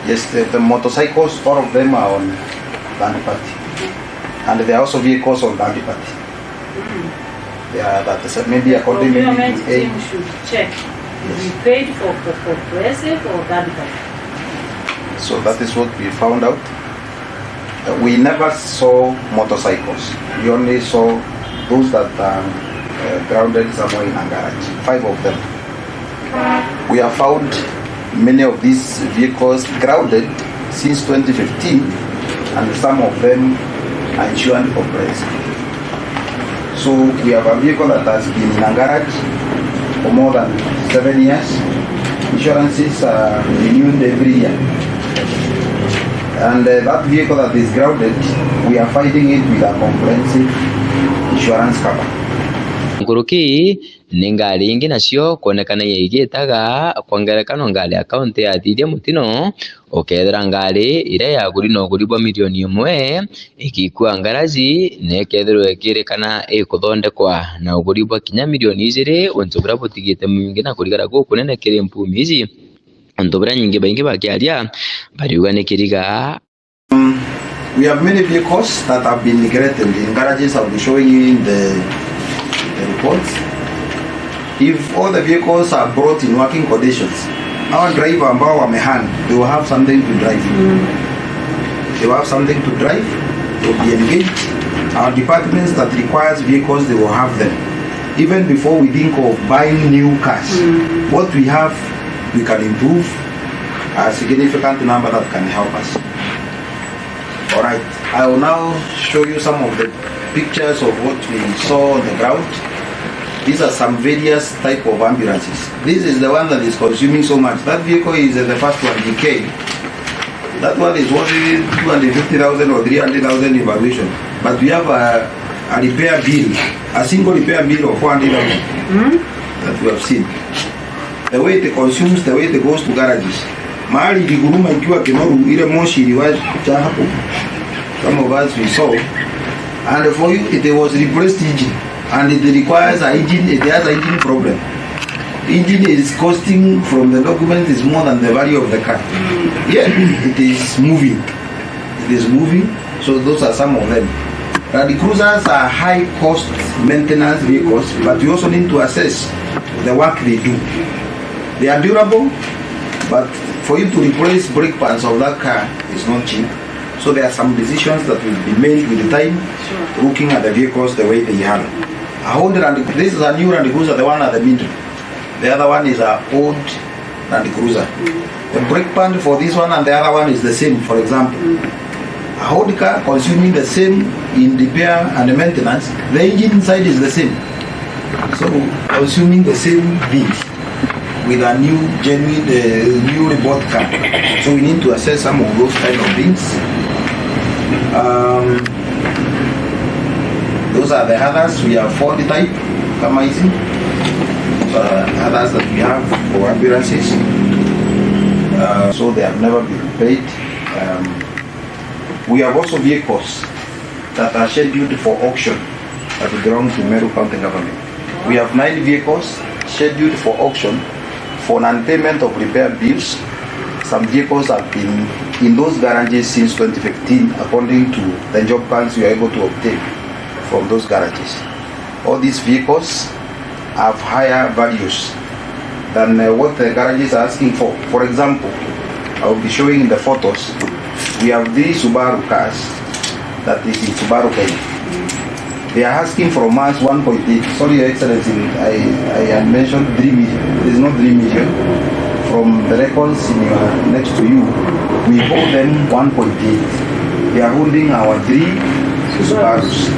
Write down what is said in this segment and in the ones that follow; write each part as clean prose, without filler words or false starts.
Yes, the motorcycles, all of them are on third party. And there are also vehicles on third party. Yeah, that is maybe according to procurement team should check. Yes. We paid for progressive or third party. So that is what we found out. We never saw motorcycles. We only saw those that are grounded somewhere in a garage. 5 of them. We have found many of these vehicles grounded since 2015, and some of them are insured comprehensive. So we have a vehicle that has been in a garage for more than 7 years. Insurances are renewed every year. And that vehicle that is grounded, we are fighting it with a comprehensive insurance cover. Nguruki ni ngari ingi nacio kuonekana yigitaga kwa ngerekano ngari akaunti ya Thiria Mutino ukethera ngari ire yaguri no guribwa milioni 1 ikikua ngaraji nekethirwe ikirikana ikuthondekwa na uguribwa kinya milioni 2 untubura butigite mwingi na kurigara guku nene kiri mpumi ici untubura nyingi baingi bakiaria bariuga ni kiriga. We have many vehicles that have been neglected in garages. I'll be showing you in the reports. If all the vehicles are brought in working conditions, our driver ambao wamehang, they will have something to drive. They will have something to drive. They will be engaged. Our departments that requires vehicles, they will have them. Even before we think of buying new cars, what we have, we can improve a significant number that can help us. Alright, I will now show you some of the pictures of what we saw on the ground. These are some various type of ambulances. This is the one that is consuming so much. That vehicle is the first one, DK. That one is only 250,000 or 300,000 evaluation. But we have a repair bill, a single repair bill of 400,000 that we have seen. The way it consumes, the way it goes to garages. Mahali liguruma ikiwa Kinoru, ile moshi iliwacha hapo. Some of us we saw. And for you, it was replaced engine. And it requires an engine, it has an engine problem. Engine is costing from the document is more than the value of the car. Yeah, it is moving. It is moving. So those are some of them. The cruisers are high cost maintenance vehicles, but you also need to assess the work they do. They are durable, but for you to replace brake pads of that car is not cheap. So there are some decisions that will be made with the time, looking at the vehicles the way they are. This is a new Land Cruiser, the one at the middle. The other one is an old Land Cruiser. The brake pad for this one and the other one is the same, for example. A old car consuming the same in repair and maintenance, the engine inside is the same. So consuming the same bill with a new genuine, new report car. So we need to assess some of those kind of things. Those are the others. We have 40 type, amazing. Others that we have for ambulances. So they have never been paid. We have also vehicles that are scheduled for auction that belong to Meru County government. We have 9 vehicles scheduled for auction for non-payment of repair bills. Some vehicles have been in those garages since 2015 according to the job plans we are able to obtain from those garages. All these vehicles have higher values than what the garages are asking for. For example, I will be showing in the photos, we have these Subaru cars that is in Subaru Kenya. They are asking from us 1.8. Sorry, Your Excellency, I had mentioned 3 million. It is not 3 million. From the records next to you, we hold them 1.8. They are holding our 3 Subarus.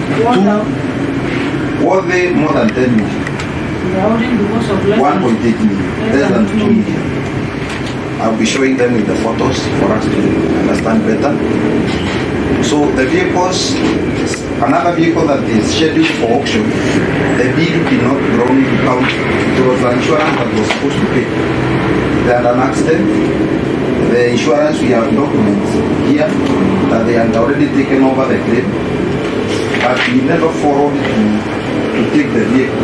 2 worth more than 10 million. 1.8 million, less than 2 million. I'll be showing them in the photos for us to understand better. So the vehicles, another vehicle that is scheduled for auction, the bill did not belong to county. It was the insurance that was supposed to pay. They had an accident. The insurance, we have documents here that they had already taken over the claim, but we never followed to take the vehicle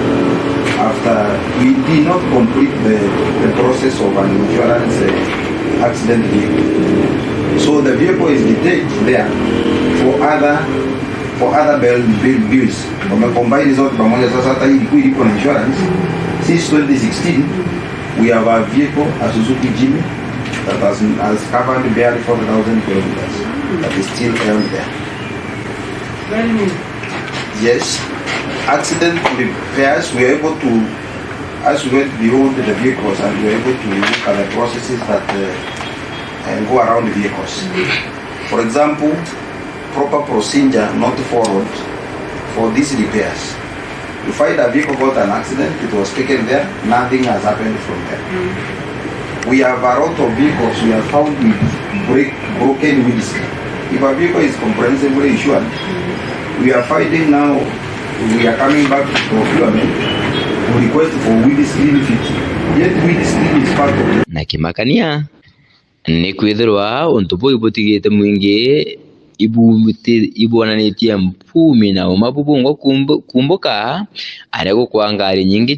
after we did not complete the process of an insurance accident vehicle. So the vehicle is detained there for other bills. Combine zote pamoja sasa hata hii iko na insurance. Since 2016 we have a vehicle, a Suzuki Jimmy, that has covered barely 40,000 kilometers. That is still around there. Yes. Accident repairs, we are able to, as we went beyond the vehicles, and we are able to look at the processes that go around the vehicles. For example, proper procedure not followed for these repairs. You find a vehicle got an accident, it was taken there, nothing has happened from there. We have a lot of vehicles we have found with broken windscreen. If a vehicle is comprehensively insured, we are finding now, we are coming back to procurement to request for windscreen fit. Yet windscreen is part of it. Na kimakania ni kwithirwa untupo ibutigite mwingi ibonanitie mpumi na umabubungo kumbuka aria gukwa ngari nyingi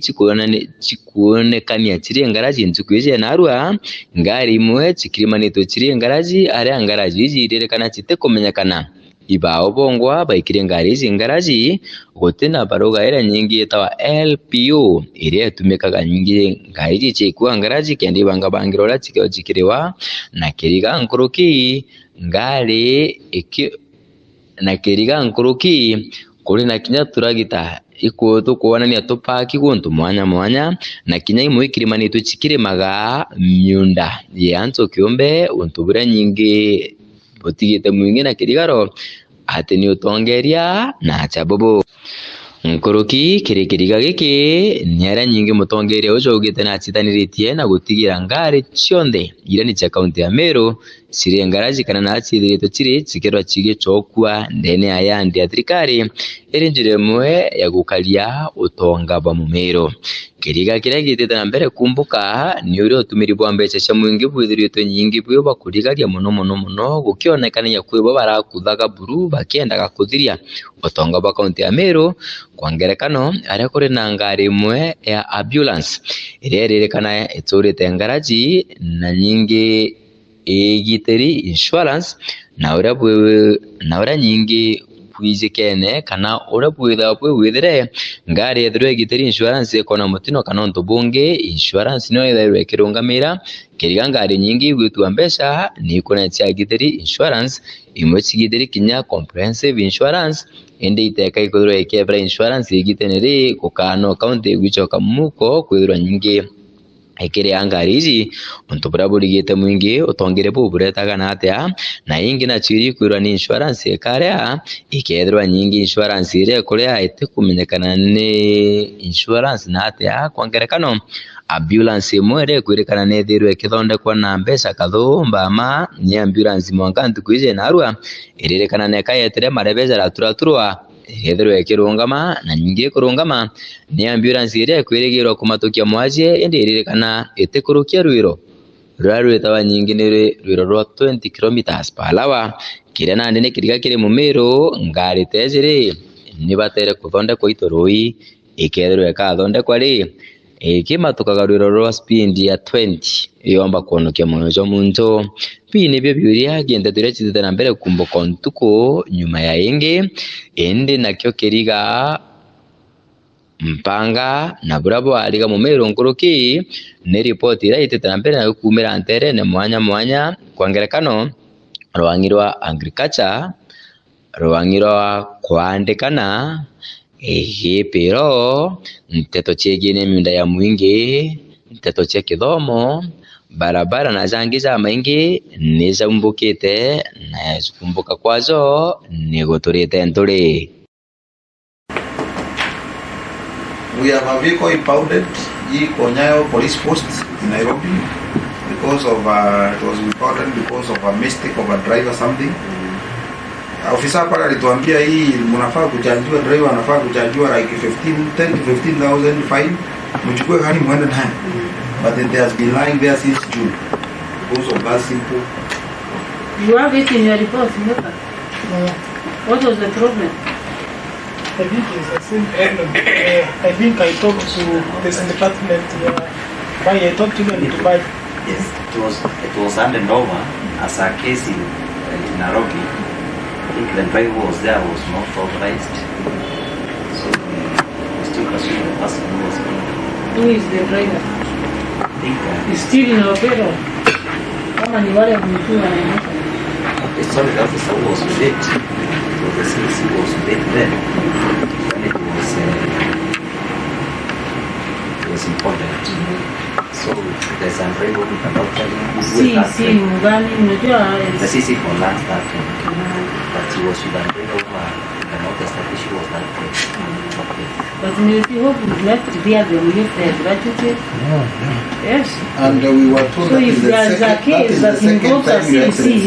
chikuonekania chiri ngaraji ntukwije narua ngari imwe chikirimanitwo chiri ngaraji aria ngaraji ijiririkana chite kumenyekana ibao bongwa baikire ngari ici ngaraji gutina baruga ira nyingi itawa LPO iria tumikaga nyingi ngari ici chikuwa ngaraji kendi banga bangirora chikio chikiriwa na kiriga nkuruki ngari na kiriga nkuruki kuri na kinya turagita ikuo kuonania tupaki guntu mwanya na kinya imwe ikirimanitwo chikirimaga myunda yanzo kiumbe untu bura nyingi utigite mwingi na kirigaro ati ni utongeria na chabobo nkuruki kiriga giki nyara nyingi mutongeria ucio ugite na chitaniritie na gutigira ngari cionde ira ni cha kaunti ya Meru siri ngaraji kana na chithirito chiri chikirwa chige chokwa ndene aya ndi athirikari iri njire mwe ya gukaria utonga ba mumero kiriga kiria gitete na mbere kumbuka ni uri utumiri bwa mbeca cia mwingi bwithirito nyingi bwo bakurigaria muno gukionekana kwibo barakuthaga buru bakiendaga kuthiria utonga ba kaunti ya Meru kwa ngerekano aria kuri na ngari imwe ya ambulance iria ririkana iturite ngaraji na nyingi igiteri insurance na ura nyingi kwizikene kana ura bwitha withire ngari ethirwe igiteri insurance ikona mutino kana ntubunge insurance no ethirwe kirungamira kiriga ngari nyingi gwitua mbeca ni kuna cia giteri insurance imwe cigiteri kinya comprehensive insurance ende iteka ikuthirwe ikebra insurance igiteneri kukano county gwichoka muko kwithirwa nyingi ikiri ngari ici untu bura burigite mwingi utongere buburetaga na atia na ingi na chiri kwirwa ni insurance ikaria ikethirwa nyingi insurance ire kuria ite kumenyekana ni insurance na atia kwa ngerekano ambulance imwe ire kwirikana ni thirwe kithondekwa na mbeca kathumba ama ni ambulance mwangantu kwije narua iririkana ne kayetere marebeja raturaturwa ethirwe kirungama na nyingi kurungama ni ambulance ire kwirigirwa kumatukia mwaje ende iririkana itikurukia rwiro rwitawa nyingi ni rwiro rwa 20 kilometers per hour kire na ndene kiriga kiri mumero ngari tezire ni batere kuthondekwa itoroi ikethirwe kathondekwa ri ikimatukaga rwiro rwa speed ya 20 yomba kuonokia moyo jo muntu pini byo byuria gende tire chitete na mbere kumbuka ntuko nyuma ya ingi ende nakyo kiriga mpanga na burabo aliga mumero nkuruki ne report ira itete na mbere na kumira ntere ne mwanya kwa ngerekano rwangirwa agriculture rwangirwa kwandikana pero nteto chegine myunda ya mwingi nteto che kithomo barabara na zangi za maingi niza umbukite na zikumbuka kwazo ni guturite nturi. We have a vehicle impounded Konyayo police post in Nairobi because of it was impounded because of a mistake of a driver something. Ofisa pale alituambia hii mnafaa kuchanjua driver anafaa kuchanjua like 10 to 15,000 fine mchukue gari muende naye. But it has been lying there since June because of that simple. You have it in your report, Muka? No. What was the problem? I think it's the same problem. I think I talked to this department. I talked to them to buy. Yes, it was handed over as a case in Nairobi. I think the driver was there was not authorized. So we still pursue the person who was being. Who is the driver? I think He's still in our payroll. Kama ni wale kumtuma na nini? the solid officer was with it. So the CC was with it then. When it was important. So there's a driver who cannot tell him who was that. Si mgani unajua The CC for last that time. But he was with a driver who cannot establish who was that driver. Okay. but we hope we left there they will give the gratuity. Yes. And we were told So that if is the there is a second, that case is that the second involves a time you CC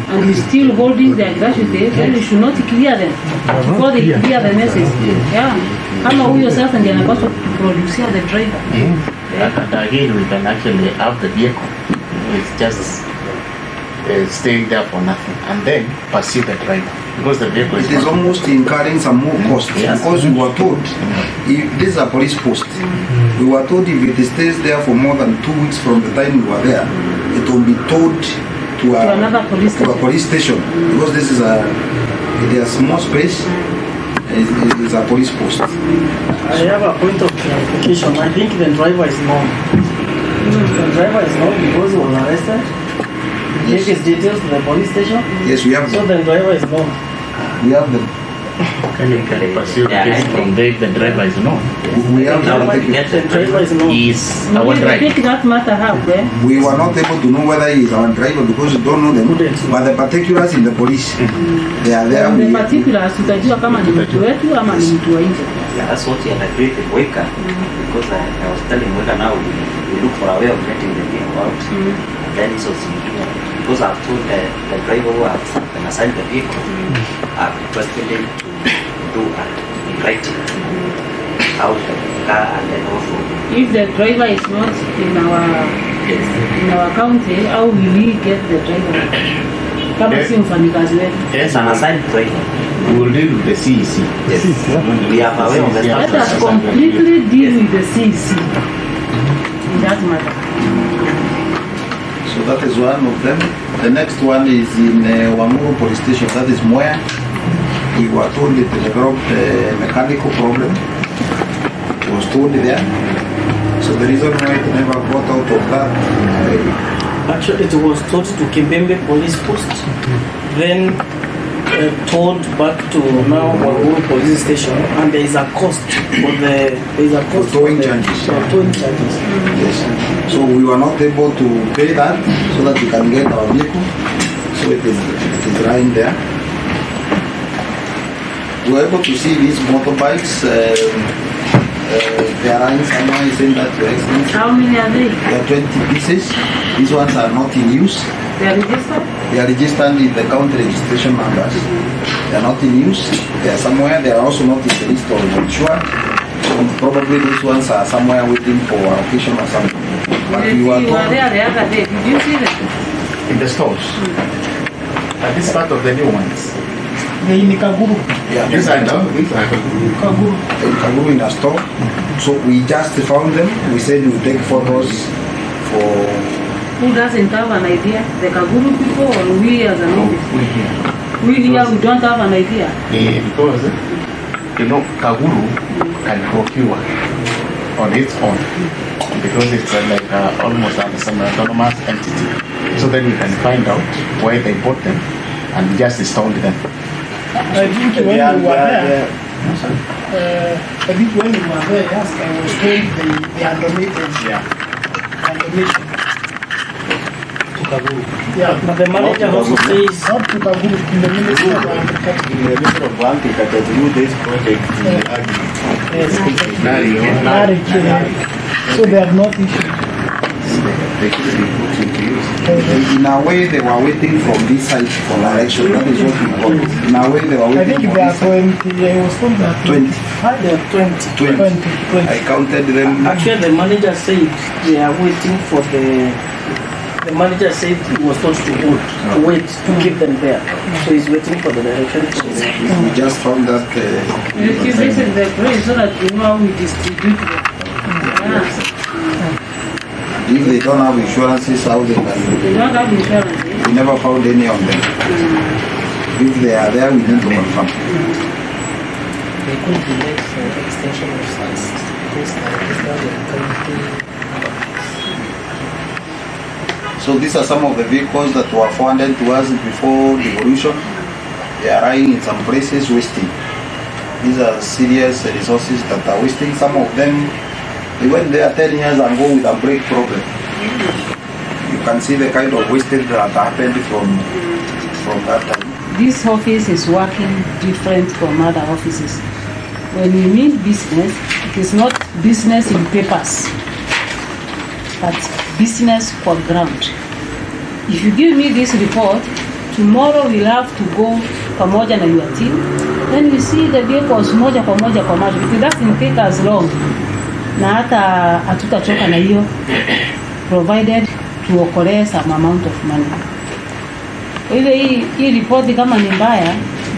and is still holding their gratuity, then we should not clear them before they clear the message. Yeah. Kama huyo sasa ndiye anapaswa kuproduce the driver. And again, we can actually have the vehicle. It's just staying there for nothing, and then pursue the driver because the vehicle It is almost incurring some more cost because we were told if this is a police post, we were told if it stays there for more than 2 weeks from the time we were there, it will be towed to another police a police station because this is there's small space. It's a police post. I have a point of clarification. I think the driver is known. The driver is known because he was arrested. He gave his details to the police station. Yes, we have So them. the driver is known. We have them. can you pursue the case from there if the driver is known. We have Now them. we get The the driver is known. He is No, our we driver. take that matter how, We were not able to know whether he is our driver because we don't know them. But the particulars in the police, they are there. the particulars tutajua kama ni mtu wetu ama ni mtu wa nje. Yeah, that's what he had agreed with Weka. Because I was telling Weka now we look for a way of getting the vehicle out. And then he was thinking, because I've told the driver who has been assigned the vehicle, I've requested him to do in writing out the car and then also. If the driver is not in our county, how will we get the driver? Kama si mfanyikazi wetu. It's an assigned driver. We will deal with the CEC. Yes. We are aware of the Let status. us completely deal with the CC in that matter. So that is one of them. The next one is in Wamuru police station. That is Moya. We were told it developed a mechanical problem. It was told there. So the reason why it never got out of that. Actually, it was told to Kimbembe police post, then told back to now Waguru police station, and there is a cost for towing charges. Towing charges. Yes. So we were not able to pay that so that we can get our vehicle. So it is lying there. We were able to see these motorbikes. They are lying somewhere in that direction. How many are they? There are 20 pieces. These ones are not in use. They are registered? They are registered with the county registration numbers. They are not in use. They are somewhere. They are also not in the list of insured. So probably these ones are somewhere waiting for allocation or something. But You we were were told. there the other day. Did you see them? In the stores. And this is part of the new ones. They in Kaguru. Yeah, These are done. Kaguru. in Kaguru in a store. So we just found them. We said we take photos for. Who doesn't have an idea? The Kaguru people or we as an industry? We here. We here, we don't have an idea. Because, Kaguru can procure on its own because it's like almost some autonomous entity. So then we can find out where they bought them and just install them. I think when we were there, I think when we were there, yes, I was told they are donated. Donation to Kaguru. Yeah, but the manager also says not to Kaguru, in the Ministry of Agriculture. In the Ministry of Agriculture, to do this project in the Yes. So they have not issued. In a way, they were waiting from this side for direction. That is what we call it. In a way, they were I waiting think for they are this side. 20. I was told that 20. They are 20. I counted them. Actually, the manager said they are waiting for the manager said he was told to hold, to wait, to keep them there. So he's waiting for the direction. We just found that. This is the place so that we know how we distribute them. Yes. If they don't have insurances, how they can? They don't have insurance. We never found any of them. If they are there, we need to confirm. They could be like extension of size because it's not the county. So these are some of the vehicles that were funded to us before devolution. They are lying in some places wasting. These are serious resources that are wasting. Some of them, they went there 10 years ago with a brake problem. You can see the kind of wastage that happened from that time. This office is working different from other offices. When we mean business, it is not business in papers, but business for ground. If you give me this report, tomorrow we'll have to go pamoja na your team, then we see the vehicles moja kwa moja kwa macho. It doesn't take as long, na hata hatutachoka na hiyo, provided tuokolee some amount of money. Ile hii report kama ni mbaya,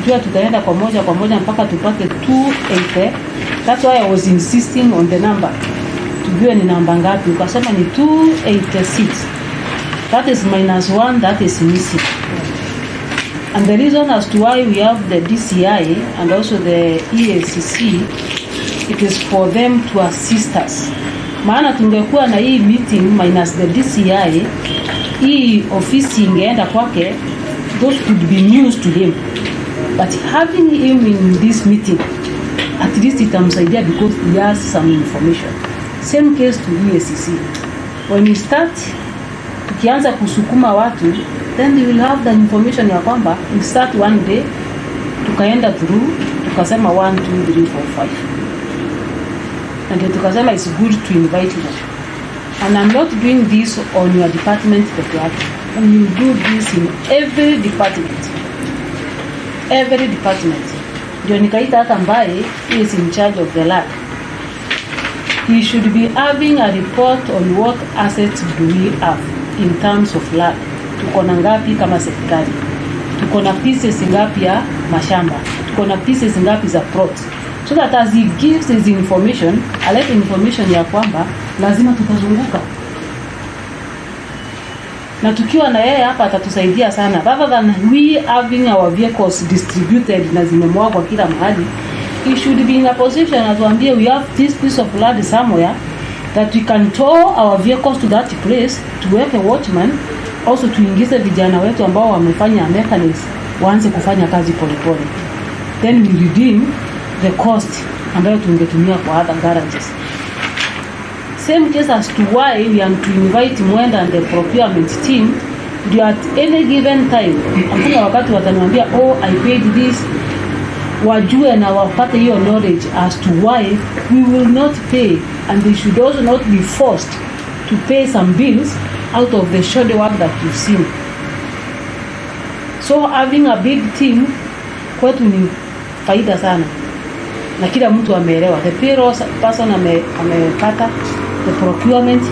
jua tutaenda kwa moja mpaka tupate 280. That's why I was insisting on the number. Tujue ni namba ngapi, ukasema ni 286. That is -1, that is missing. And the reason as to why we have the DCI and also the EACC, it is for them to assist us. Maana tungekuwa na hii meeting minus the DCI, hii ofisi ingeenda kwake, those could be news to him. But having him in this meeting, at least itamsaidia because he has some information. Same case to EACC. When you start, tukianza kusukuma watu, then they will have the information ya kwamba we start one day, tukaenda through, tukasema 1, 2, 3, 4, 5. And tukasema it's good to invite them. And I'm not doing this on your department, we will do this in every department. Every department. Ndio nikaita hata ambaye is in charge of the lab. He should be having a report on what assets do we have in terms of land. Tuko na ngapi kama serikali? Tuko na pieces ngapi ya mashamba? Tuko na pieces ngapi za plots? So that as he gives his information, alete information ya kwamba lazima tutazunguka. Na tukiwa na yeye hapa atatusaidia sana. Rather than we having our vehicles distributed na zimemwagwa kila mahali, he should be in a position atuambie we have this piece of land somewhere that we can tow our vehicles to that place, tuweke watchman, also tuingize vijana wetu ambao wamefanya mechanics waanze kufanya kazi polepole. Then we redeem the cost ambayo tungetumia kwa other garages. Same case as to why we are to invite Mwenda and the procurement team. Do at any given time, hakuna wakati wataniambia I paid this, wajue na wapate hiyo knowledge as to why we will not pay, and they should also not be forced to pay some bills out of the shoddy work that you've seen. So having a big team kwetu ni faida sana, na kila mtu ameelewa. The payroll person amepata, the procurement,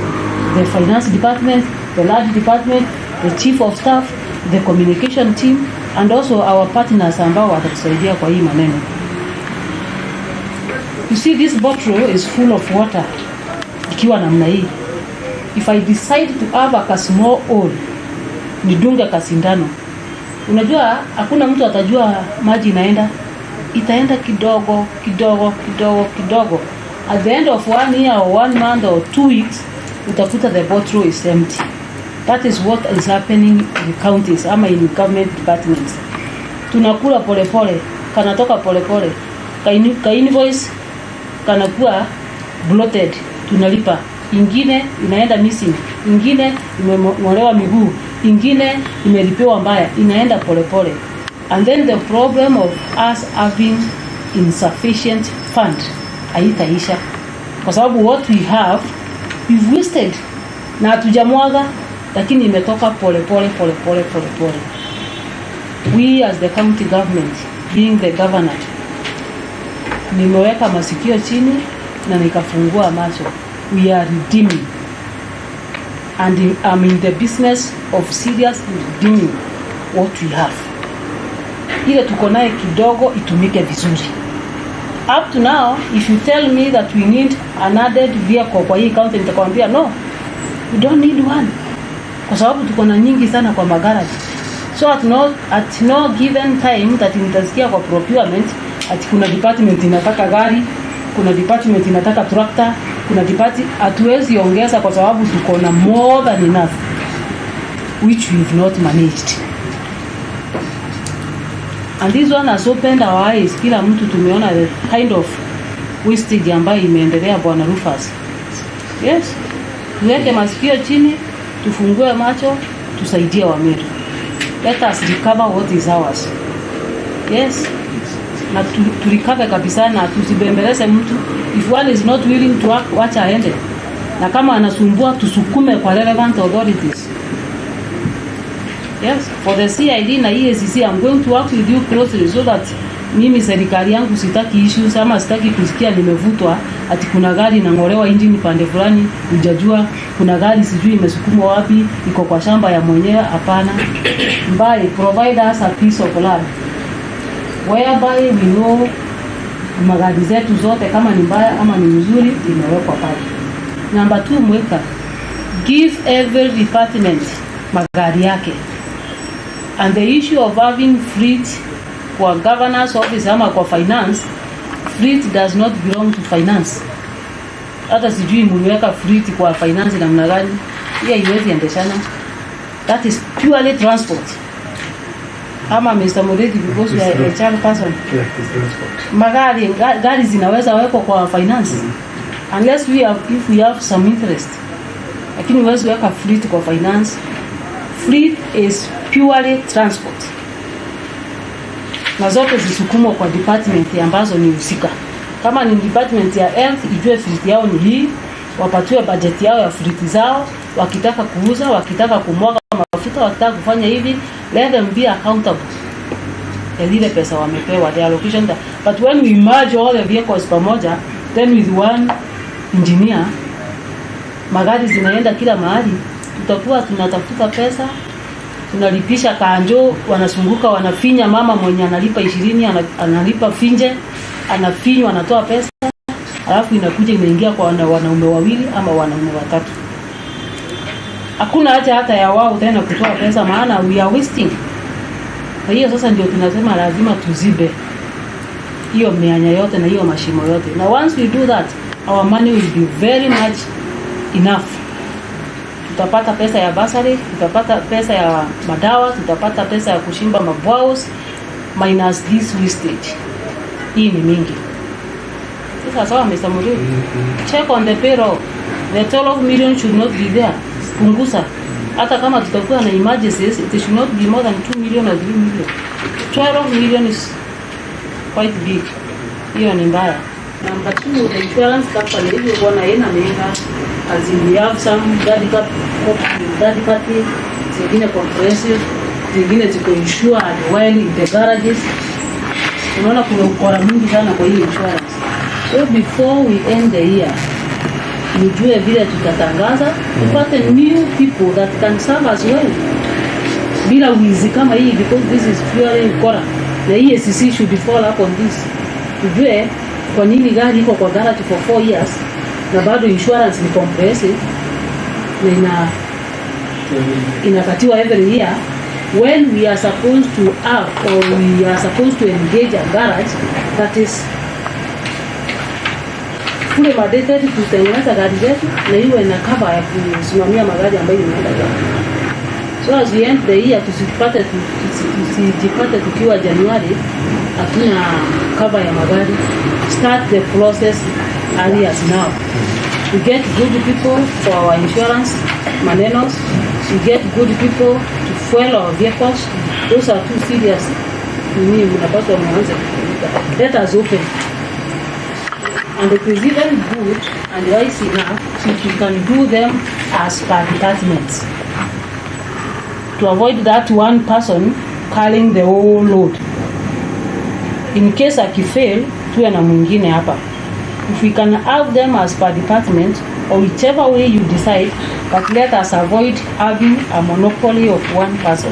the finance department, the large department, the chief of staff, the communication team, and also our partners ambao watatusaidia kwa hii maneno. You see, this bottle is full of water. Ikiwa namna hii, if I decide to have a small hole, nidunge kasindano, unajua hakuna mtu atajua maji itaenda kidogo kidogo kidogo kidogo. At the end of 1 year or 1 month or 2 weeks, utakuta the bottle is empty. That is what is happening in counties ama in government departments. Tunakula polepole, kanatoka polepole, ka invoice kanakuwa bloated, tunalipa, ingine inaenda missing, ingine imemolewa miguu, ingine imelipiwa mbaya, inaenda polepole. And then the problem of us having insufficient fund haitaisha, kwa sababu what we have we've wasted na hatujamwaga, lakini imetoka polepole. We as the county government, being the governor, nimeweka masikio chini na nikafungua macho. We are redeeming, and I'm in the business of seriously redeeming what we have. Ile tuko naye kidogo itumike vizuri. Up to now, if you tell me that we need an added vehicle kwa hii county, nitakwambia no. We don't need one. Kwa sababu tuko na nyingi sana kwa magaraji. So at no given time that nitasikia kwa procurement ati kuna department inataka gari, kuna department inataka tractor, kuna department, hatuwezi ongeza kwa sababu tuko na more than enough which we've not managed. And this one has opened our eyes. Kila mtu tumeona the kind of wastage ambayo imeendelea Bwana Rufus. Yes. Tuweke masikio chini, tufungue macho, tusaidie Wameru. Let us recover what is ours. Yes. Na turikave kabisa na tusibembeleze mtu. If one is not willing to work, wacha aende. Na kama anasumbua tusukume kwa relevant authorities. Yes, for the CID na EACC, I'm going to work with you closely so that mimi serikali yangu sitaki issues ama sitaki kusikia nimevutwa ati kuna gari inang'olewa engine pande fulani hujajua, kuna gari sijui imesukumwa wapi iko kwa shamba ya mwenyewe. Hapana. By provide us a piece of land whereby we know magari zetu zote kama ni mbaya ama ni mzuri imewekwa pale. Number 2, mweka give every department magari yake. And the issue of having fleet for governance office ama kwa finance, fleet does not belong to finance. Hata sijui mliweka fleet kwa finance na mna gani, hiyo haiwezi endeshana. That is purely transport. Ama Mr. Modeki, because we are a HR person. Yeah, it's transport. Gari zinaweza wekwa kwa finance unless if we have some interest. Lakini huwezi weka fleet kwa finance. Fleet is purely transport. Na zote zisukumwa kwa department ambazo ni husika. Kama ni department ya health, ijue fleet yao ni hii, wapatiwe budget yao ya fleet zao, wakitaka kuuza, wakitaka kumwaga mafuta, wakitaka kufanya hivi, let them be accountable. Ile pesa wamepewa, the allocation. But when we merge all the vehicles pamoja, then with one engineer, magari zinaenda kila mahali, tutakuwa tunatafuta pesa, tunalipisha kanjo, wanasunguka wanafinya mama mwenye analipa 20 analipa finje, anafinywa anatoa pesa, alafu inakuja inaingia kwa wanaume wawili ama wanaume watatu. Hakuna haja hata ya wao tena kutoa pesa, maana we are wasting. Kwa hiyo sasa ndio tunasema lazima tuzibe hiyo mianya yote na hiyo mashimo yote. Na once we do that, our money will be very much enough. Tutapata pesa ya basari, tutapata pesa ya madawa, tutapata pesa ya kushimba mabwaos, minus this wastage. Hii ni mingi. Sasa sawa Mr. Muriu, check on the payroll. The 12 million should not be there. Punguza. Hata kama tutakuwa na emergencies, it should not be more than 2 million or 3 million. 12 million is quite big. Hiyo ni mbaya. Number 2, the insurance company, if you want to ena as in we have some daddy party, zingine comprehensive, zingine ziko insured while in the garages. Unaona kuna ukora mwingi sana kwa hii insurance. So before we end the year, nijue vile tutatangaza, tupate new people that can serve as well. Bila wizi kama hii, because this is purely ukora. Na EACC should follow up on this. Tujue kwa nini gari iko kwa garage for 4 years na bado insurance ni comprehensive na inakatiwa every year, when we are supposed to have or we are supposed to engage a garage that is fully mandated kutengeneza gari zetu na iwe na cover ya kusimamia magari ambayo inaenda gari. So as we end the year, tusijipate tukiwa January hatuna cover ya magari. Start the process early as now. We get good people for our insurance manenos. We get good people to fuel our vehicles. Those are two serious. Let us open. And it is even good and wise enough if we can do them as per departments, to avoid that one person carrying the whole load. In case akifail, tuwe na mwingine hapa. If we can have them as per department or whichever way you decide, but let us avoid having a monopoly of one person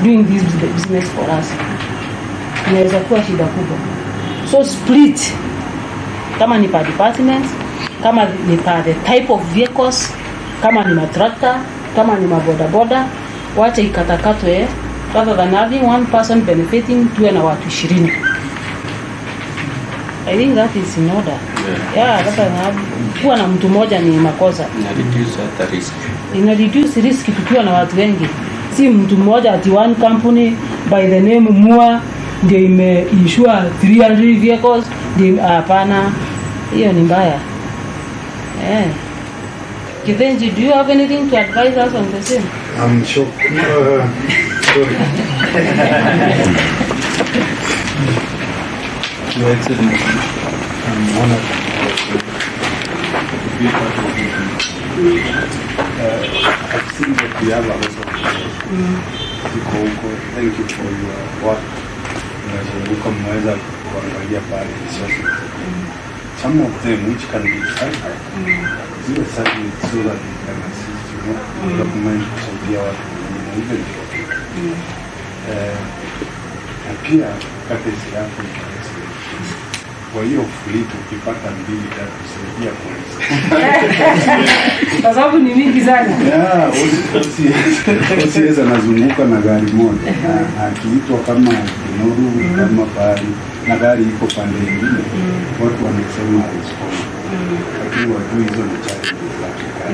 doing this business for us. Inaweza kuwa shida kubwa. So split, kama ni per department, kama ni per the type of vehicles, kama ni matrakta, kama ni mabodaboda, wacha ikatakatwe, rather than having one person benefiting, tuwe na watu 20. I think that is in order. Yeah, rather than kuwa na mtu mmoja ni makosa. Ina reduce risk tukiwa na watu wengi. Si mtu mmoja ati one company by the name Mua ndio ime-insure 300 vehicles, ndio hapana. Hiyo ni mbaya. Kithenji, do you have anything to advise us on the same? I'm sure. Sorry. Your Excellency, I'm honored to be part of it. I've seen that we have a lot of thank you for your work. Unazunguka mweza kuangalia pale resources. Some of them which can be cited, zile cited so that we can assist, document kusaidia watu even na pia katesi yako kwa hiyo fleet ukipata 2-3 kusaidia polisi. Kwa sababu ni mingi sana. Usiweza nazunguka na gari moja. Akiitwa kama Nuru kama pari na gari iko pande nyingine. Watu wanasema respond. Lakini watu hizo ni chache.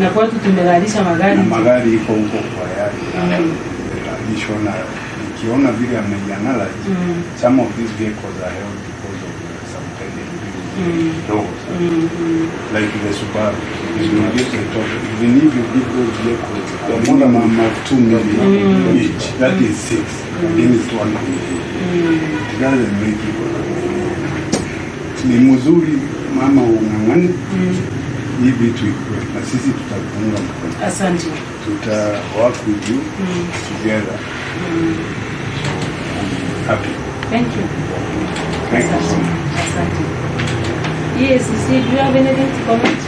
Na kwa watu tumegalisha magari. Na magari iko huko kwa yari. Additional ukiona vile ameanalyze some of these vehicles are held because of some pending doors. Like the Subaru, you will get the total. Even if you give those vehicles the minimum of 2 million each, that is 6. Then it's 1 million. It doesn't make it. Ni mzuri mama ungangani hii vitu ikuwe na sisi tutakuunga mkono. Asante. Tuta work with you together. Happy. Thank you. Thank you so much. Asante. Yes, do you have anything to comment?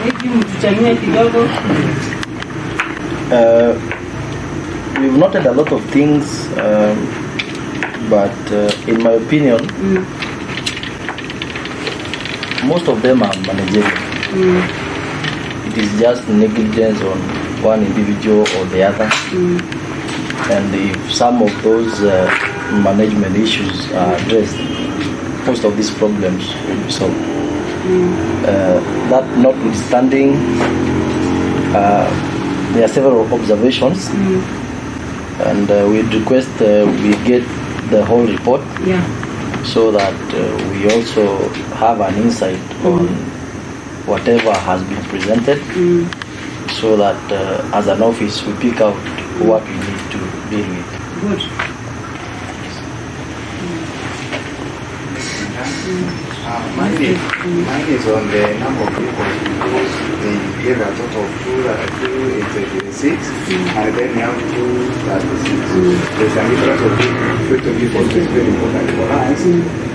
Maybe mtuchanue kidogo. We've noted a lot of things, but in my opinion, most of them are managerial. It is just negligence on one individual or the other. And if some of those management issues are addressed, most of these problems will be solved. That notwithstanding, there are several observations, and we'd request we get the whole report, so that we also have an insight on whatever has been presented, so that as an office we pick out what we need to deal with. Good. Mine is on the number of people because they gave a total of 286 and then we have 236. There's a difference of 50 people, which is very important for us.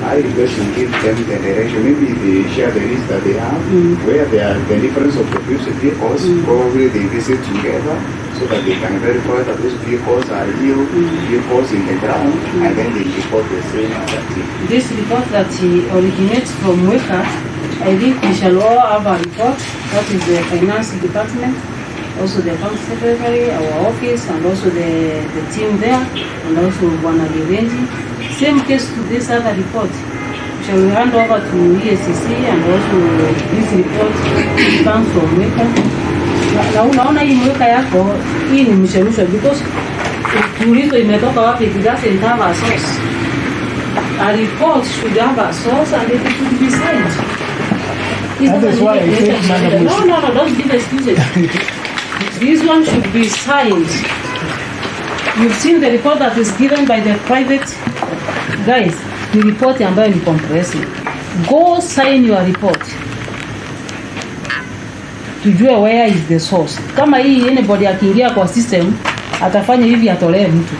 I request to give them the direction. Maybe they share the list that they have, where they are the difference of the vehicles, probably they visit together so that they can verify that those vehicles are real vehicles in the ground, and then they report the same as that. This report that originates from WECA, I think we shall all have a report. That is the finance department, also the bank secretary, our office, and also the team there, and also Bwana Givenji. Same case to this other report. Shall we hand over to ESCC and also this report comes from WECA? Na unaona hii mweka yako, hii ni mshemusho because tulizo imetoka wapi, it doesn't have a source. A report should have a source and it should be signed. That is why I take Madam. No, don't give excuses. This one should be signed. You've seen the report that is given by the private guys. The report ambayo ni comprehensive. Go sign your report. Tujue where is the source. Kama hii anybody akiingia kwa system atafanya hivi atolee mtu.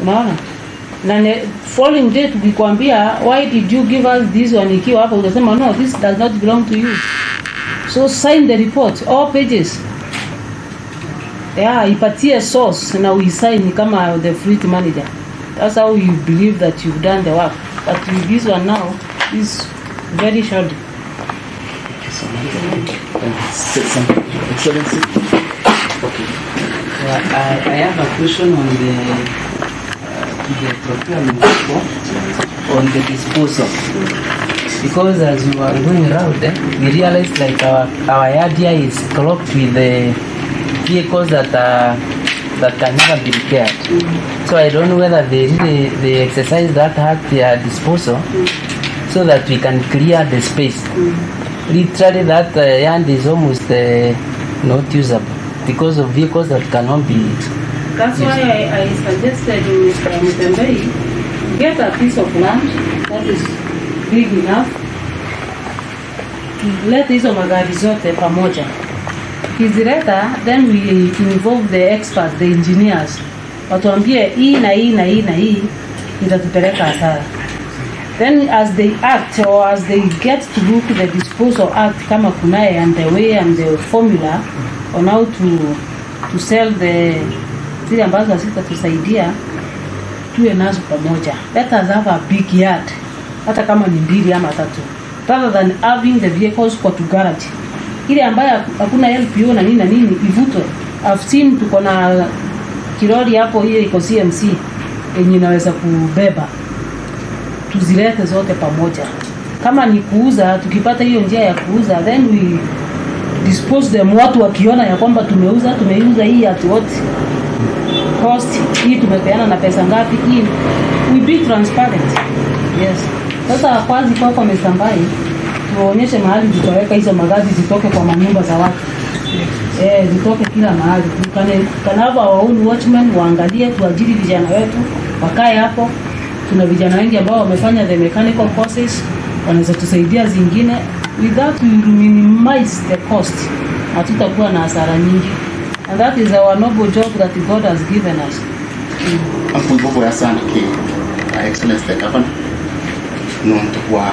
Unaona? Na following day tukikwambia why did you give us this one, ikiwa hapo utasema no, this does not belong to you. So sign the report, all pages. Ipatie source na uisign kama the fleet manager. That's how you believe that you've done the work. But with this one now is very short. Excellency. I have a question on the procurement report on the disposal. Because as we were going around, we realized like our area is clogged with the vehicles that can never be repaired. So I don't know whether they exercise that at their disposal so that we can clear the space. Literally that land is almost not usable because of vehicles that cannot be That's why I suggested Mr. Mutembei get a piece of land that is big enough to let hizo magari zote pamoja. Kizileta, then we involve the experts, the engineers. Watuambie hii na hii na hii na hii itatupeleka hasara. Then as they act or as they get to look the disposal act kama kunaye and the way and the formula on how to sell the zile ambazo hazitatusaidia tuwe nazo pamoja. Let us have a big yard, hata kama ni 2 ama 3, rather than having the vehicles kwa to garage. Ile ambayo hakuna LPO na nini ivutwe. I've seen tuko na kiroli hapo, hiyo iko CMC yenye inaweza kubeba, tuzilete zote pamoja. Kama ni kuuza, tukipata hiyo njia ya kuuza, then we dispose them, watu wakiona ya kwamba tumeuza hii at what cost, hii tumepeana na pesa ngapi, hii we be transparent. Yes. Sasa kwanza kwa Mstambai tuonyeshe mahali tutaweka hizo magari zitoke kwa manyumba za watu. Zitoke kila mahali. Kanava our own watchmen waangalie, tuajiri vijana wetu wakae hapo. Tuna vijana wengi ambao wamefanya the mechanical courses, wanaweza tusaidia zingine. With that we minimize the cost. Hatutakuwa na hasara nyingi. And that is our noble job that God has given us. Afungo ya sana ki excellence the governor. Nonto kwa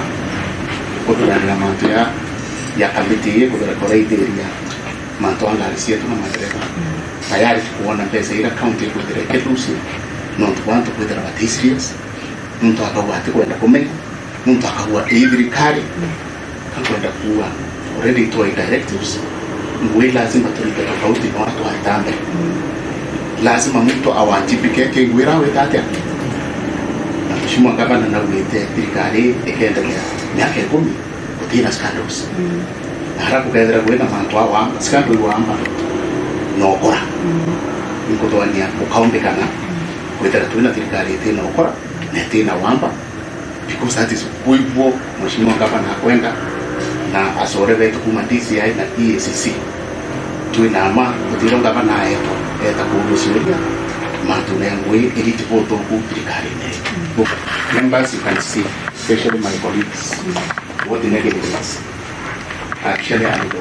kutoranira mantu ya kamiti kudora area mantu angalisia tuna madereva tayari kuona pesa ila county kudira ketusi nonto kwanto kudira batisias mtu akawati kwenda kumenya mtu akawa thirikari kwenda kuwa already to directives ngwe lazima tulike tofauti na watu watambe lazima mtu awajibike kengwira wetate na mheshimiwa gavana na wete thirikari ikendelea miaka 10 kutina scandals na haraku kaendera kwenda mantu awa scandal wamba no kora nikotwania ukaombekana kwetera tuina thirikari tena ukora na tena wamba because that is kuipo mheshimiwa gavana akwenda na asore vetu kuma DCI na EACC tuina ama kutira gavana ayeto eta kuruhusiwa mantu lengwe elite voto ku thirikari ne members you can see especially my colleagues what the negatives actually are don't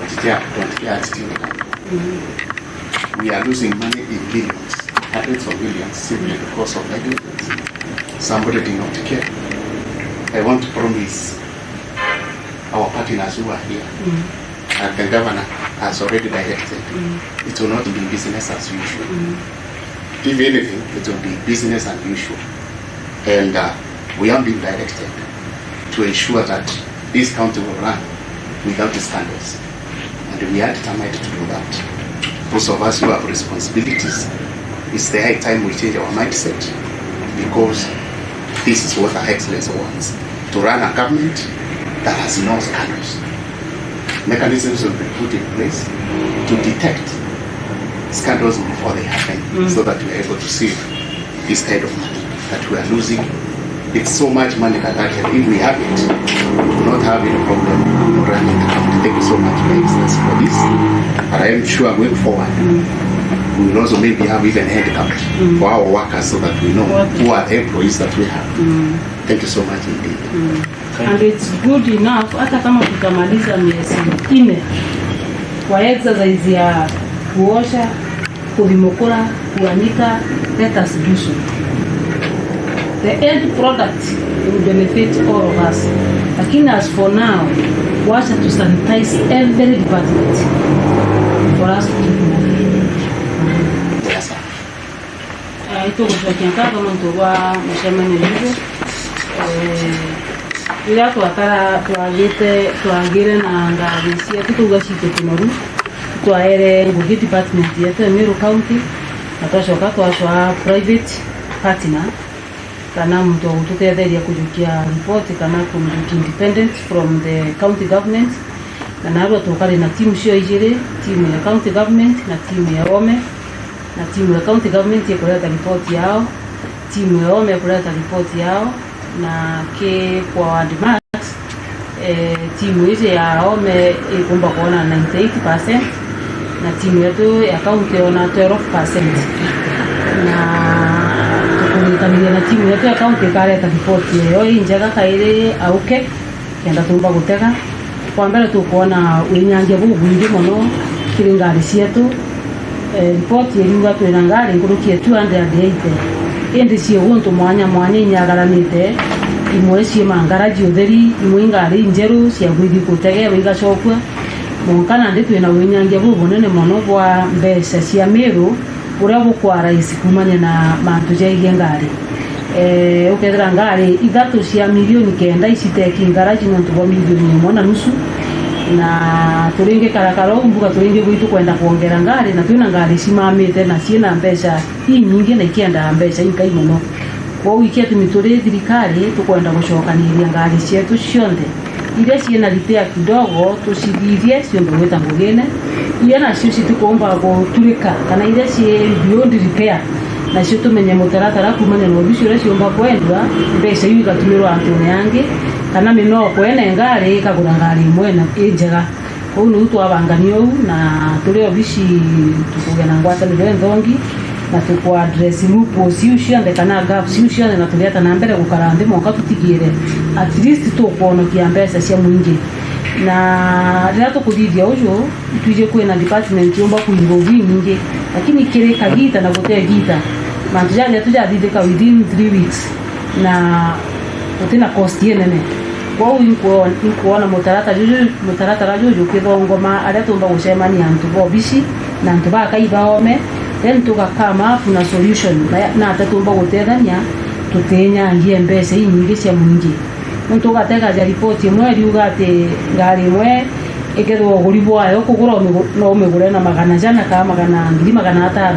we are losing money in billions, hundreds of billions simply because of negligence. Somebody did not care. I want to promise our partners who are here and the governor has already directed it will not be business as usual. If anything, it will be business as usual. And we have been directed to ensure that this county will run without scandals. And we are determined to do that. Those of us who have responsibilities, it's the high time we change our mindset, because this is what our excellence wants. To run a government that has no scandals. Mechanisms will be put in place to detect scandals before they happen, so that we are able to save this kind of money that we are losing. It's so much money that actually, if we have it, we will not have any problem running the county. Thank you so much, Your Excellency, for this. And I am sure going forward, we will also maybe have even handicap for our workers, so that we know who are the employees that we have. Thank you so much indeed. And it's good enough, hata kama tutamaliza miezi 4 kwa exercise ya kuosha, kulimokora, kuanika, let us do so. The end product will benefit all of us. Lakini as for now, wacha to sanitize every department for us to keep moving. Yes, sir. Ito kwa kama mtoa mshema nilipo ila twagire na ngari cia tuga cite kinoru twaere ngugi department yetu Meru County na twacoka twacwa private partner kana mtu gututetheria kujukia report kana kumjukia independent from the county government na naro tukari na timu cio igire, timu ya county government na timu ya ome, na timu ya county government ikuleta report yao, timu ya ome kuleta report yao, na ke kwa advance timu hizi ya ome ikumba kuona 98% na timu yetu ya county ona 12%, na tukulikamilia na timu yetu ya county kaleta report yao injaga kaire auke kenda tumba gutega kwa mbele tukuona wenyange bubwingi mono kiri ngari cietu report yeriuga twina ngari ngurukie 280 indi cio guntu mwanya inyagaranite imwe cie mangaraji utheri imwe ngari njeru cia gwithi gutege igacokwa munkana ndi twina wenyange bubunene mono bwa mbeca cia Meru uria bukwara isi kumanya na mantu jaige ngari ukethira ngari ithatu cia milioni kenda iciteki ngaraji nontu bwa milioni 1.5 na turinge karakaro mbuga turinge gwitu kwenda kuongera ngari na twina ngari cimamite na ciina mbeca nyingi na ikienda mbeca inkai muno kwa wiki yetu mituri thirikari tukwenda gucokaniria ngari cietu cionthe iria ciina repair kidogo tucithithie cionthe gwita ngugine iria nacio citikumba guturika kana iria cie beyond repair na cio tumenye mutaratara kumanya na ubici uria ciumba kwendwa mbeca iu igatumirwo antune yangi kana mino kwene ngari ikagura ngari imwe na njega kou ni twabangania u na turi obici tukugena ngwataniro enthongi na tukwa address loopholes iu cionthe kana gaps iu cionthe na tulieta na mbere gukara ndi monka tutigire at least tukuonokia mbeca cia mwingi na rira tukuthithia ucio tuje kwina department yomba kuinvolve nyingi lakini kire kagita na gute gita mantujaje tujathithika within 3 weeks na utina cost yenene kwa kuona mutaratara juju kithongoma aria tumba gucemania antu bobici na antu bakaibaome then tukakama kuna solution na atatumba gutethania tutenya ngie mbeca nyingi cia mwingi muntu gatega ja report imwe riuga ati ngari imwe ikethwo guribo ayo kugura no umegure na magana jana kama magana 500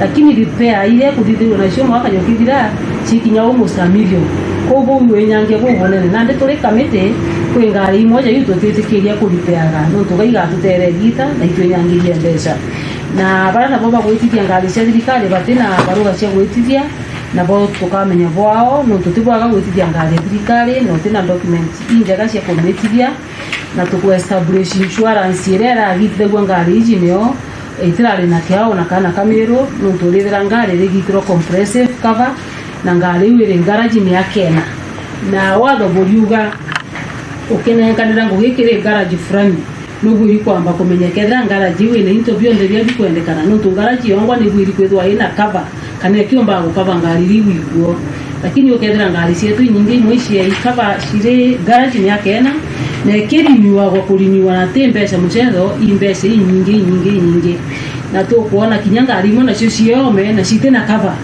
lakini repair ile kuthithirwo na cio mwaka yokithira cikinya almost a million kobo wenyange bubonene na ndi turi kamite kwi ngari imwe yu tutitikiria kuripeaga no tugaiga tutere gita na itwenyangirie mbeca na bara na boba gwitithia ngari cia thirikari batina baruga cia gwitithia na bo tukamenya bwao no tutibwaga gwitithia ngari thirikari no tina document injaga cia kumithithia na tuku establish insurance irera githegwa ngari iji nio itirari na kiao na kana kamero no tulithira ngari rigitro comprehensive cover na ngari iri garage ni akena na watho buriuga ukenenkanira ngugikire garage fulani nugu ikwamba kumenyekera ngaraji wine into bionde bya bikwendekana no tungaraji yongwa ni bwiri kwethwa ina cover kana kiomba gukava ngari liwiguo lakini ukethera ngari cietu nyingi mwici ya cover cire garage ni akena na kiriniwa kwa kuliniwa na tembeca mucetho imbece nyingi na tu kuona kinyanga rimo na cio ciome na citena cover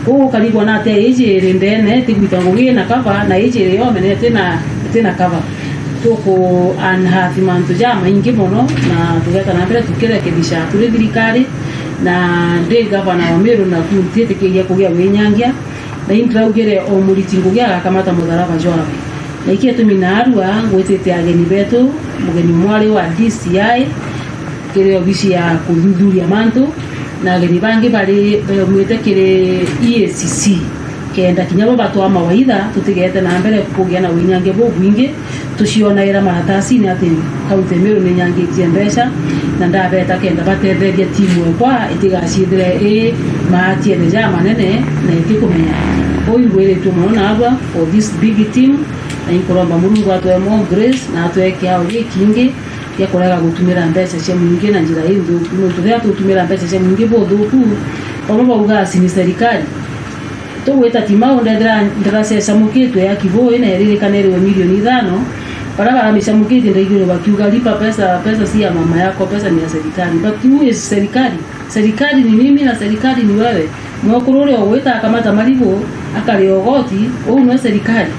ko karigwa na te ije ndene tigwita ngugi na cover na ije yome ne tena cover tuko anhathi mantu jama ingi mono na tugeta na mbere tukirekebisha turi thirikari na ndi gavana wa Meru na kutitekeria kugia wenyangia na intraugere o muriti ngugia akamata mutharaba jora na ikiatu minarua gwetete ageni betu mugeni mwari wa DCI kire obisi ya kuthuthuria mantu na ageni bangi bari mwetekire EACC kenda kinyabo batwa mawaidha tutigete na mbere kugia na winyange bo bwingi tuciona ira maratasi ni ati kaunti Meru ni nyange tiembesha na ndabeta kenda batetheria timu kwa itigacidire maatie deja manene na itikumenya oyu wele tumona aba for this big team na inkoromba Mungu atwe more grace na atwe kiao kingi ya kolega gutumira mbeca cia mwingi na njira hii ndio tuthia tutumira mbeca cia mwingi bo thuku onoba ugasi ni serikali tuweta timao ndra sesa mukitu ya kibo ina ririkane milioni 5 para ameshamukiti ndio wakiuga lipa pesa si ya mama yako, pesa ni ya serikali. But who is serikali ni mimi na serikali ni wewe. Mwakurore oweta akamata malivo akaliogoti au ni serikali.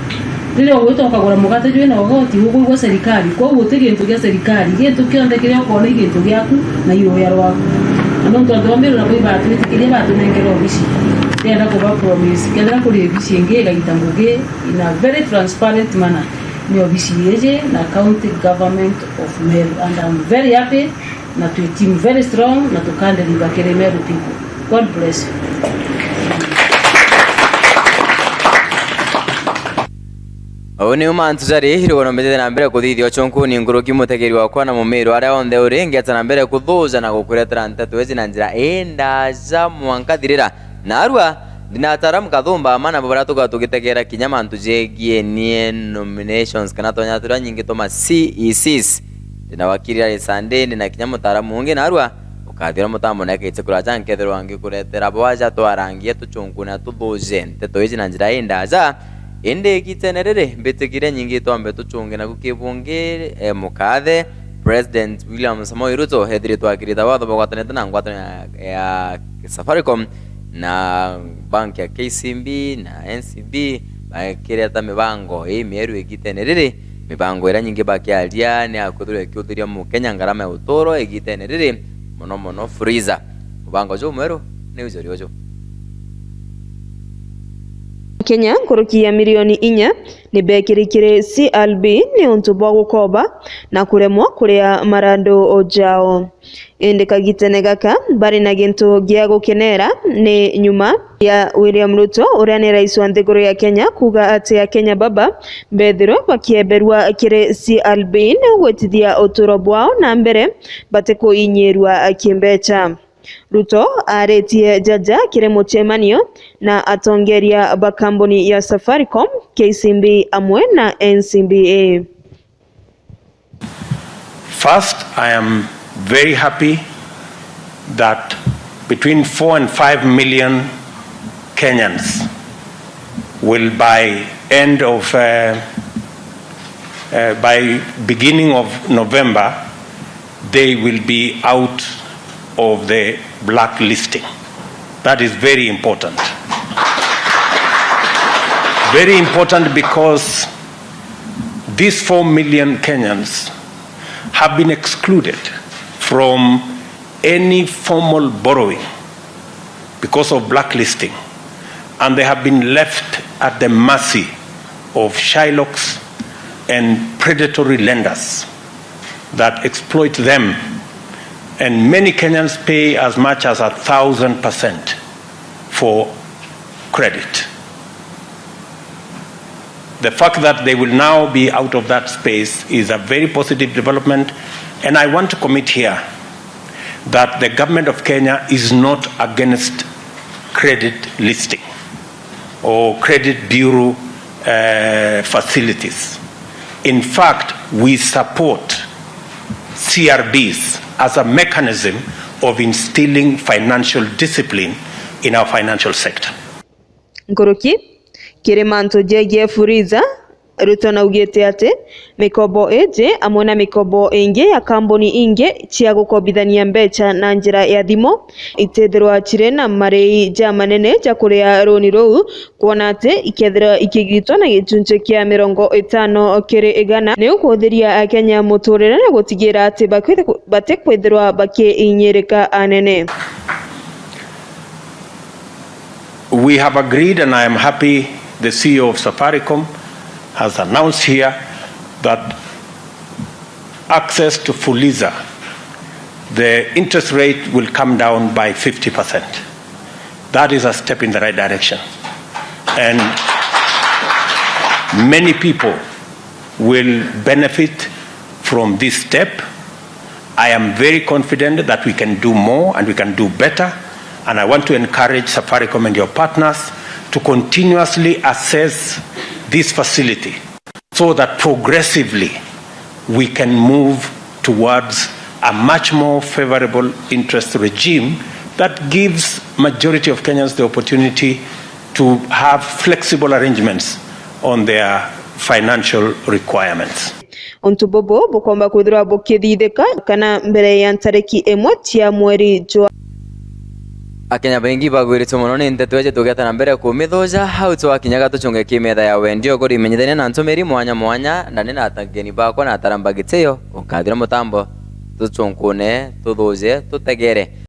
Rĩrĩa ũgwĩta ũkagũra mũgate jwe na ũgoti ũgũigua serikali kwa gũte gĩntũ gĩa serikali gĩntũ kĩonde kĩrĩa ũkona gĩntũ gĩaku na iroya rwaku no tondu ambĩrwo na kũiba twĩtĩkĩrie batũnengera obici tenda kũba promise kenda kũrĩ obici ĩngĩ ĩgaita ngũgĩ in a very transparent manner ni obici yeje na county government of Meru and I'm very happy na tu team very strong na tukande libakere Meru people. God bless you. Oni umantu zari hirugono mbete na mbere kuthithio chonku ni nguruki mutegeri wakwa na mumiru aria onthe uri ngeta na mbere kuthuza na gukuretera nteto ezi na njira enda za mwankathirira na arua dinatara mkathumba mana babara tugitegera kinya mantu jegie nie nominations kana tonya tura nyingi toma CECs dina wakirira Sunday na kinya mutara mungi na arua ukathira mutambo na kete kura jankethero wangi kuretera bwaja to arangie tuchungu na tuthuze nteto ezi na njira enda za ende kitenerere mbetekire nyingi twambe tuchunge na gukibunge mukathe President William Samoei Ruto hediri twakirita watho bogwatanete na ngwatano ya Safaricom na bank ya KCB na NCB bakireta mibango mieru igitenerere mibango ira nyingi bakiaria ni akuthuria ikiuthiria mu Kenya ngarama ya utoro igitenerere mono freezer mubango jo mweru ni uzori ojo Kenya kurukia milioni 4 ni bekirikire CLB ni untu bwa gukoba na kuremwa kuria marando ojao ende kagitene gaka bari na gintu gia gukenera ni nyuma ya William Ruto uria ni rais wa nthiguru ya Kenya kuga ati ya Kenya baba bethiro bakieberwa kire CLB ni gwetithia uturo bwao na mbere bate kuinyirwa akimbecha Ruto aretie jaja kire muchemanio na atongeria bakambuni ya Safaricom, KCB amwe na NCBA. First, I am very happy that between 4 and 5 million Kenyans will by beginning of November, they will be out of the blacklisting. That is very important. Very important because these 4 million Kenyans have been excluded from any formal borrowing because of blacklisting, and they have been left at the mercy of shylocks and predatory lenders that exploit them. And many Kenyans pay as much as 1,000% for credit. The fact that they will now be out of that space is a very positive development, and I want to commit here that the government of Kenya is not against credit listing or credit bureau facilities. In fact, we support CRBs as a mechanism of instilling financial discipline in our financial sector. Nkoroki, kirimanto jegie furiza, Ruto na ugete ate, mikobo eje, amona mikobo inge ya kamboni inge, chia gukobithania mbecha na njira ya thimo, itethirwa chirena marei ja manene ja kurea roni rou, kuona ate, ikethira ikigitwa na gicunche kia 50 kiri igana, ni ukuhuthiria Kenya muturire na gutigira ate bate kwethirwa bakie inyereka anene. We have agreed, and I am happy the CEO of Safaricom has announced here that access to Fuliza, the interest rate will come down by 50%. That is a step in the right direction. And many people will benefit from this step. I am very confident that we can do more and we can do better. And I want to encourage Safaricom and your partners to continuously assess this facility so that progressively we can move towards a much more favorable interest regime that gives majority of Kenyans the opportunity to have flexible arrangements on their financial requirements. Ontu bobo bukomba kwithirwa bukithithika kana mbere ya ntariki 1 cia mweri jwa akenya baingi bagwiritwo muno ni nteto eje tugetana mbere kumithuja hau twakinyaga tuchunge kimetha ya wendio kuri menyithania na ntumiri mwanya mwanya na nina atangeni bakwa na taramba gitio ukathira mutambo tuchunkune tuthuje tutegere